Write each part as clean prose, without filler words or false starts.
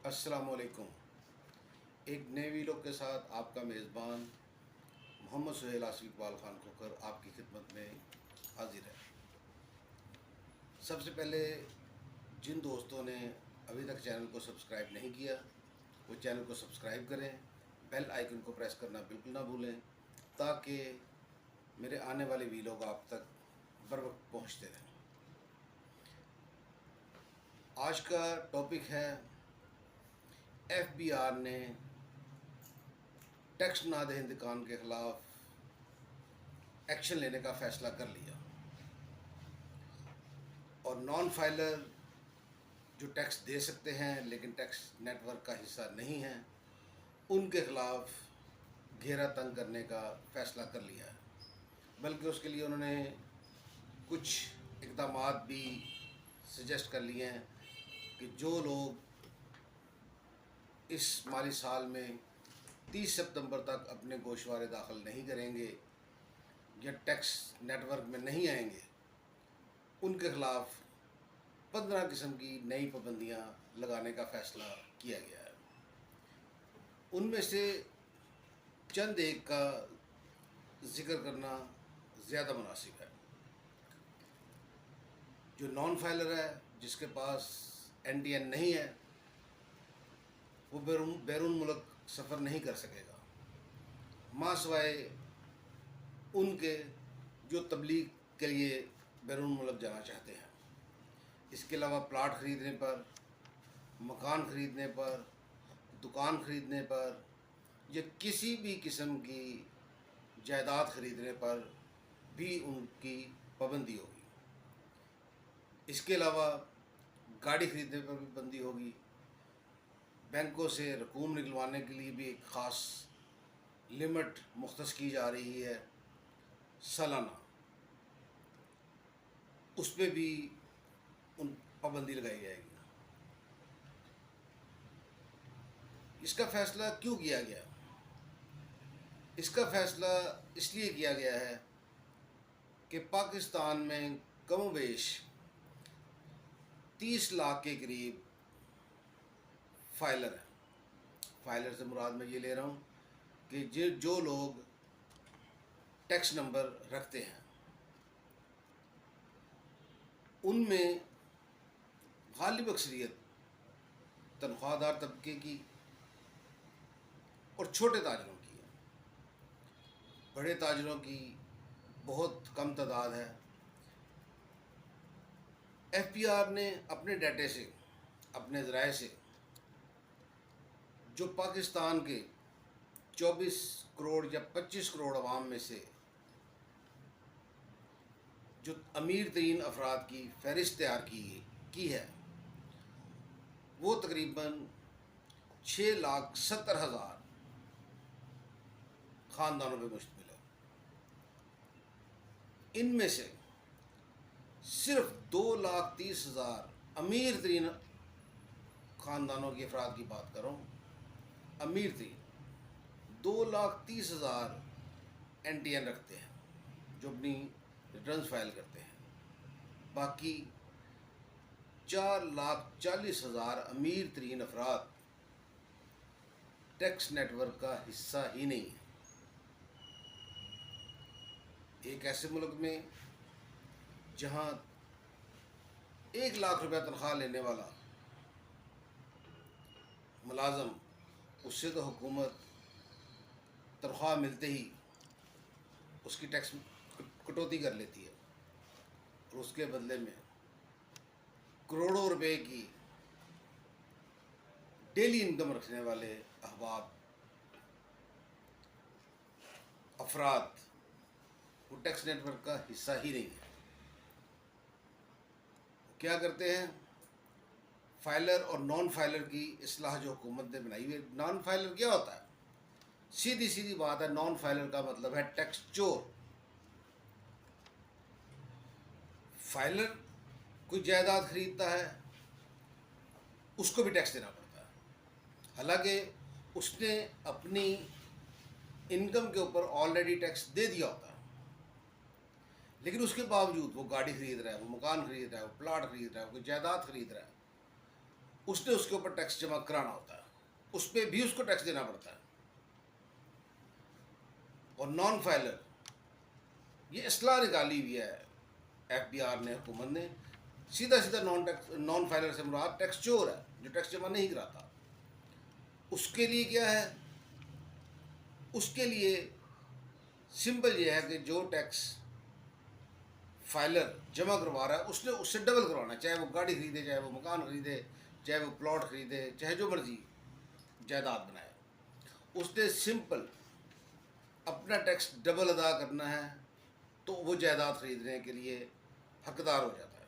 अस्सलामुअलैकुम। एक नए वीडियो के साथ आपका मेज़बान मोहम्मद सुहेल आसिफ इकबाल खान खोखर आपकी खिदमत में हाजिर है। सबसे पहले जिन दोस्तों ने अभी तक चैनल को सब्सक्राइब नहीं किया वो चैनल को सब्सक्राइब करें, बेल आइकन को प्रेस करना बिल्कुल ना भूलें ताकि मेरे आने वाले वीडियो आप तक बर वक्त पहुँचते रहें। आज का टॉपिक है FBI ने टैक्स ना दहिंदकान के ख़िलाफ़ एक्शन लेने का फ़ैसला कर लिया और नॉन फाइलर जो टैक्स दे सकते हैं लेकिन टैक्स नेटवर्क का हिस्सा नहीं हैं उनके ख़िलाफ़ घेरा तंग करने का फ़ैसला कर लिया है। बल्कि उसके लिए उन्होंने कुछ इक़दामात भी सजेस्ट कर लिए हैं कि जो लोग इस माली साल में 30 सितंबर तक अपने गोशवारे दाखिल नहीं करेंगे या टैक्स नेटवर्क में नहीं आएंगे उनके ख़िलाफ़ 15 किस्म की नई पाबंदियाँ लगाने का फ़ैसला किया गया है। उनमें से चंद एक का ज़िक्र करना ज़्यादा मुनासिब है। जो नॉन फाइलर है, जिसके पास NTN नहीं है, वो बैरून मुल्क सफ़र नहीं कर सकेगा माँ सिवाय उनके जो तबलीग के लिए बैरून मुल्क जाना चाहते हैं। इसके अलावा प्लाट ख़रीदने पर, मकान ख़रीदने पर, दुकान ख़रीदने पर या किसी भी किस्म की जायदाद ख़रीदने पर भी उनकी पाबंदी होगी। इसके अलावा गाड़ी ख़रीदने पर भी पाबंदी होगी। बैंकों से रकूम निकलवाने के लिए भी एक ख़ास लिमिट मुख्तस की जा रही है सालाना, उस पर भी उन पाबंदी लगाई जाएगी। इसका फ़ैसला क्यों किया गया? इसका फ़ैसला इसलिए किया गया है कि पाकिस्तान में कमोबेश 30 लाख के करीब फाइलर हैं। फाइलर से मुराद मैं ये ले रहा हूँ कि जो लोग टैक्स नंबर रखते हैं उनमें गालिब अक्सरियत तनख्वाहदार तबके की और छोटे ताजरों की है। बड़े ताजरों की बहुत कम तादाद है। FBR ने अपने डाटे से, अपने ज़राए से जो पाकिस्तान के 24 करोड़ या 25 करोड़ अवाम में से जो अमीर तरीन अफराद की फ़हरिस्त तैयार की है वो तकरीबन 6,70,000 ख़ानदानों पर मुश्तमिल है। इनमें से सिर्फ 2,30,000 अमीर तरीन ख़ानदानों के अफराद की बात कर रहा हूँ। अमीर तरीन 2,30,000 NTN रखते हैं जो अपनी रिटर्न्स फाइल करते हैं। बाकी 4,40,000 अमीर तरीन अफराद टैक्स नेटवर्क का हिस्सा ही नहीं है। एक ऐसे मुल्क में जहाँ 1 लाख रुपया तनख्वाह लेने वाला मुलाजम, उससे तो हुकूमत तनख्वाह मिलते ही उसकी टैक्स कटौती कर लेती है और उसके बदले में करोड़ों रुपए की डेली इनकम रखने वाले अहबाब अफराद वो टैक्स नेटवर्क का हिस्सा ही नहीं है। क्या करते हैं? फाइलर और नॉन फाइलर की इस्लाह जो हुकूमत ने बनाई हुई। नॉन फाइलर क्या होता है? सीधी सीधी बात है, नॉन फाइलर का मतलब है टैक्स चोर। फाइलर कोई जायदाद खरीदता है उसको भी टैक्स देना पड़ता है, हालांकि उसने अपनी इनकम के ऊपर ऑलरेडी टैक्स दे दिया होता है, लेकिन उसके बावजूद वो गाड़ी खरीद रहा है, वो मकान खरीद रहा है, वो प्लाट खरीद रहा है, वो कोई जायदाद खरीद रहा है, उसने उसके ऊपर टैक्स जमा कराना होता है, उस पर भी उसको टैक्स देना पड़ता है। और नॉन फाइलर, ये असलाह निकाली हुई है FBR ने, हुकूमत ने, सीधा सीधा नॉन फाइलर से मुराद टैक्स चोर है, जो टैक्स जमा नहीं कराता। उसके लिए क्या है, उसके लिए सिंपल ये है कि जो टैक्स फाइलर जमा करवा रहा है उसने उससे डबल करवाना, चाहे वो गाड़ी खरीदे, चाहे वो मकान खरीदे, चाहे वो प्लॉट खरीदे, चाहे जो मर्जी जायदाद बनाए, उसने सिंपल अपना टैक्स डबल अदा करना है, तो वो जायदाद खरीदने के लिए हकदार हो जाता है।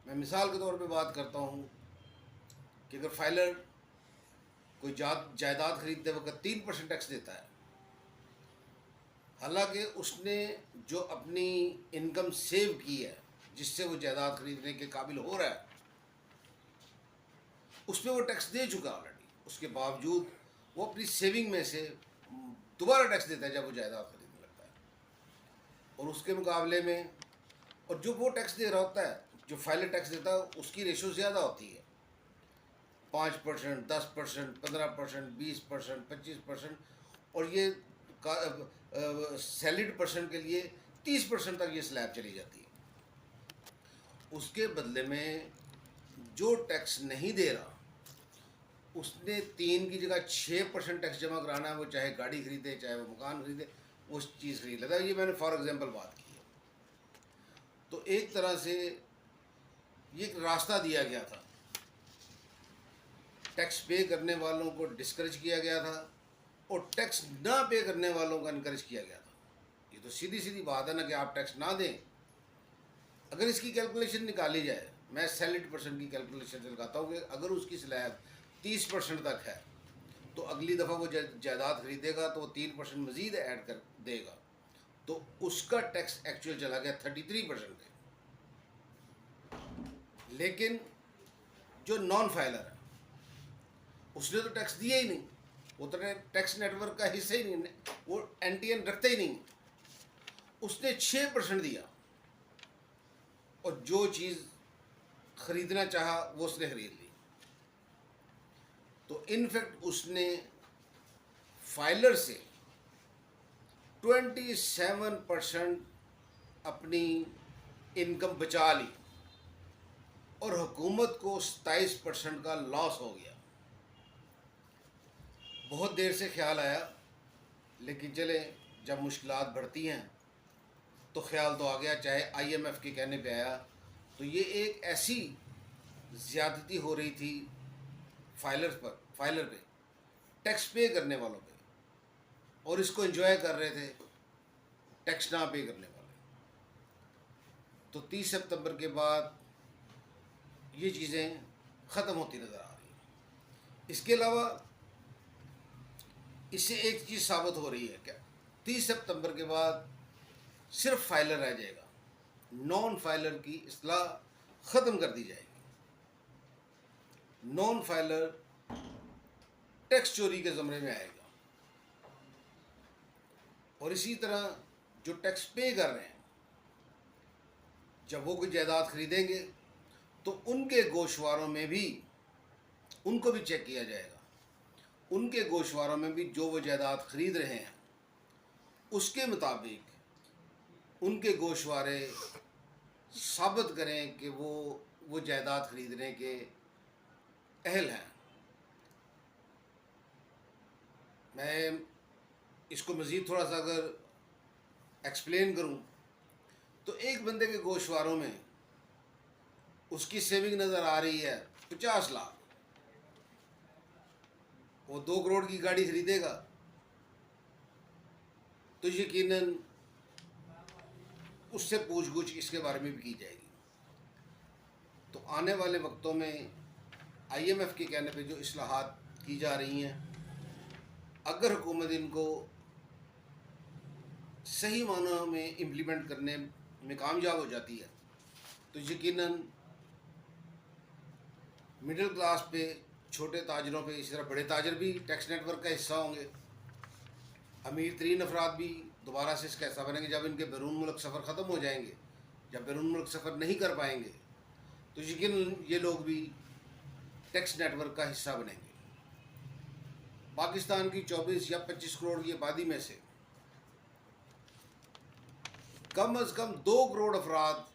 मैं मिसाल के तौर पे बात करता हूँ कि अगर फाइलर कोई जायदाद खरीदते वक्त 3% टैक्स देता है, हालांकि उसने जो अपनी इनकम सेव की है जिससे वो जायदाद खरीदने के काबिल हो रहा है, उस पर वो टैक्स दे चुका ऑलरेडी, उसके बावजूद वो अपनी सेविंग में से दोबारा टैक्स देता है जब वो जायदाद खरीदने लगता है। और उसके मुकाबले में, और जो वो टैक्स दे रहा होता है, जो फाइलर टैक्स देता है, उसकी रेशो ज़्यादा होती है, 5%, 10%, 15%, 20%, 25%, और ये सैलरीड पर्सन के लिए 30% तक ये स्लैब चली जाती है। उसके बदले में जो टैक्स नहीं दे रहा, उसने 3 की जगह 6% टैक्स जमा कराना है, वो चाहे गाड़ी खरीदे, चाहे वो मकान खरीदे, वो चीज़ खरीद लेता है। ये मैंने फॉर एग्जांपल बात की है। तो एक तरह से ये एक रास्ता दिया गया था, टैक्स पे करने वालों को डिस्करेज किया गया था और टैक्स ना पे करने वालों का इनकरेज किया गया था। ये तो सीधी सीधी बात है ना कि आप टैक्स ना दें। अगर इसकी कैलकुलेशन निकाली जाए, मैं सैलरीड पर्सन की कैलकुलेशन से लगाता हूँ कि अगर उसकी स्लैब 30% तक है, तो अगली दफ़ा वो जायदाद खरीदेगा तो वो 3% मज़ीद ऐड कर देगा, तो उसका टैक्स एक्चुअल चला गया 33% पे। लेकिन जो नॉन फाइलर है उसने तो टैक्स दिया ही नहीं, वो तो टैक्स नेटवर्क का हिस्सा ही नहीं, वो NTN रखता ही नहीं, उसने 6% दिया और जो चीज़ खरीदना चाहा वो उसने खरीद ली। तो इनफैक्ट उसने फाइलर से 27% अपनी इनकम बचा ली और हुकूमत को 27% का लॉस हो गया। बहुत देर से ख्याल आया, लेकिन चले जब मुश्किलात बढ़ती हैं तो ख्याल तो आ गया, चाहे IMF के कहने पे आया। तो ये एक ऐसी ज़्यादती हो रही थी फाइलर पे, टैक्स पे करने वालों पे, और इसको एंजॉय कर रहे थे टैक्स ना पे करने वाले। तो 30 सितंबर के बाद ये चीज़ें ख़त्म होती नज़र आ रही हैं। इसके अलावा इससे एक चीज़ साबित हो रही है क्या, 30 सितंबर के बाद सिर्फ फाइलर रह जाएगा, नॉन फाइलर की इस्लाह ख़त्म कर दी जाएगी। नॉन फाइलर टैक्स चोरी के ज़मरे में आएगा। और इसी तरह जो टैक्स पे कर रहे हैं, जब वो कोई जायदाद खरीदेंगे तो उनके गोशवारों में भी उनको भी चेक किया जाएगा, उनके गोशवारों में भी जो वो जायदाद खरीद रहे हैं उसके मुताबिक उनके गोशवारे साबित करें कि वो जायदाद खरीदने के अहल हैं। मैं इसको मज़ीद थोड़ा सा अगर एक्सप्लेन करूं तो एक बंदे के गोशवारों में उसकी सेविंग नज़र आ रही है 50 लाख, वो 2 करोड़ की गाड़ी खरीदेगा तो यकीनन उससे पूछ-गुछ इसके बारे में भी की जाएगी। तो आने वाले वक्तों में IMF के कहने पे जो इस्लाहात की जा रही हैं, अगर हुकूमत इनको सही मानों में इम्प्लीमेंट करने में कामयाब हो जाती है तो यकीनन मिडिल क्लास पे, छोटे ताजरों पे, इसी तरह बड़े ताजर भी टैक्स नेटवर्क का हिस्सा होंगे। अमीर तरीन अफराद भी दोबारा से इसका हिस्सा बनेंगे जब इनके बैरून मुल्क सफ़र ख़त्म हो जाएंगे। जब बैरून मुल्क सफ़र नहीं कर पाएंगे तो यकीन ये लोग भी टैक्स नेटवर्क का हिस्सा बनेंगे। पाकिस्तान की 24 या 25 करोड़ की आबादी में से कम से कम 2 करोड़ अफराद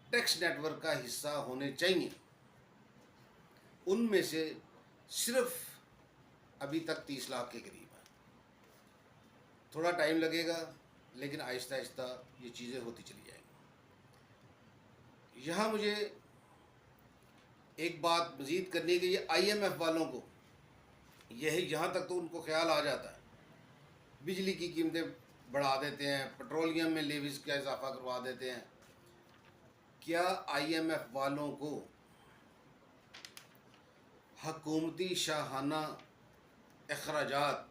टैक्स नेटवर्क का हिस्सा होने चाहिए। उनमें से सिर्फ अभी तक 30 लाख के करीब है। थोड़ा टाइम लगेगा, लेकिन आहिस्ता आहिस्ता ये चीज़ें होती चली जाएंगी। यहाँ मुझे एक बात मज़ीद करनी है कि ये IMF वालों को यही, यहाँ तक तो उनको ख्याल आ जाता है, बिजली की कीमतें बढ़ा देते हैं, पेट्रोलियम में लेविस का इजाफा करवा देते हैं। क्या IMF वालों को हकूमती शाहाना अखराजात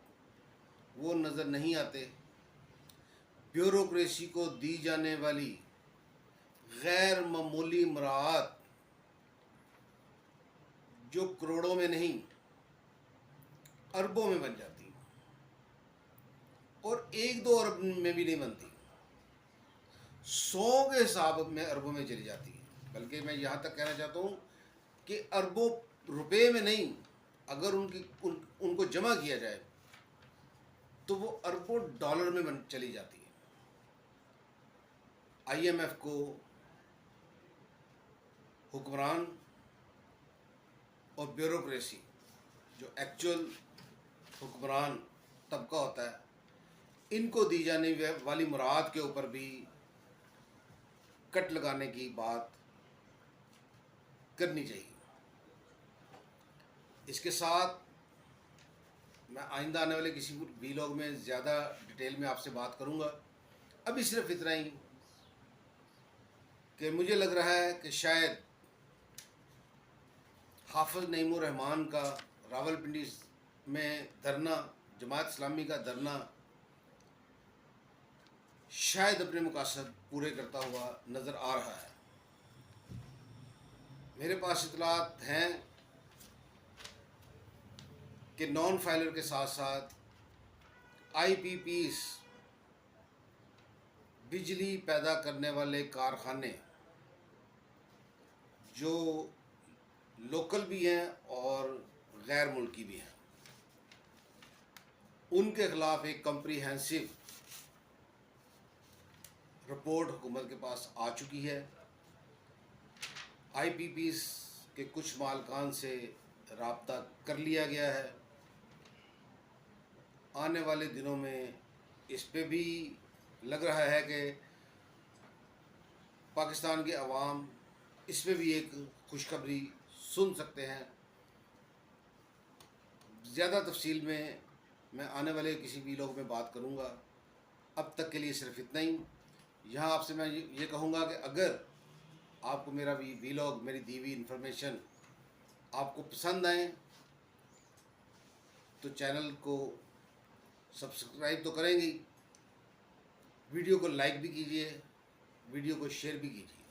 वो नज़र नहीं आते? ब्यूरोक्रेसी को दी जाने वाली गैर मामूली मुराद जो करोड़ों में नहीं अरबों में बन जाती है, और 1-2 अरब में भी नहीं बनती, 100 के हिसाब में अरबों में चली जाती है। बल्कि मैं यहाँ तक कहना चाहता हूँ कि अरबों रुपए में नहीं, अगर उनको जमा किया जाए तो वो अरबों डॉलर में चली जाती है। IMF को हुक्मरान और ब्यूरोक्रेसी, जो एक्चुअल हुक्मरान तबका होता है, इनको दी जाने वाली मुराद के ऊपर भी कट लगाने की बात करनी चाहिए। इसके साथ मैं आइंदा आने वाले किसी वीलॉग में ज़्यादा डिटेल में आपसे बात करूंगा। अभी सिर्फ इतना ही कि मुझे लग रहा है कि शायद हाफिज़ नईमुर रहमान का रावलपिंडी में धरना, जमात इस्लामी का धरना, शायद अपने मकासद पूरे करता हुआ नज़र आ रहा है। मेरे पास इतलात हैं कि नॉन फाइलर के साथ साथ IPPs, बिजली पैदा करने वाले कारखाने जो लोकल भी हैं और गैर मुल्की भी हैं, उनके ख़िलाफ़ एक कम्प्रीहेंसिव रिपोर्ट हुकूमत के पास आ चुकी है। IPPs के कुछ मालकान से राब्ता कर लिया गया है। आने वाले दिनों में इस पे भी लग रहा है कि पाकिस्तान के अवाम इस पे भी एक खुशखबरी सुन सकते हैं। ज़्यादा तफसील में मैं आने वाले किसी वीलॉग में बात करूंगा। अब तक के लिए सिर्फ इतना ही। यहाँ आपसे मैं ये कहूँगा कि अगर आपको मेरा वीलॉग, मेरी दी हुई इन्फॉर्मेशन आपको पसंद आए तो चैनल को सब्सक्राइब तो करेंगे, वीडियो को लाइक भी कीजिए, वीडियो को शेयर भी कीजिए।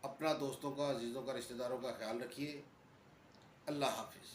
अपना, दोस्तों का, अजीज़ों का, रिश्तेदारों का ख्याल रखिए। अल्लाह हाफिज़।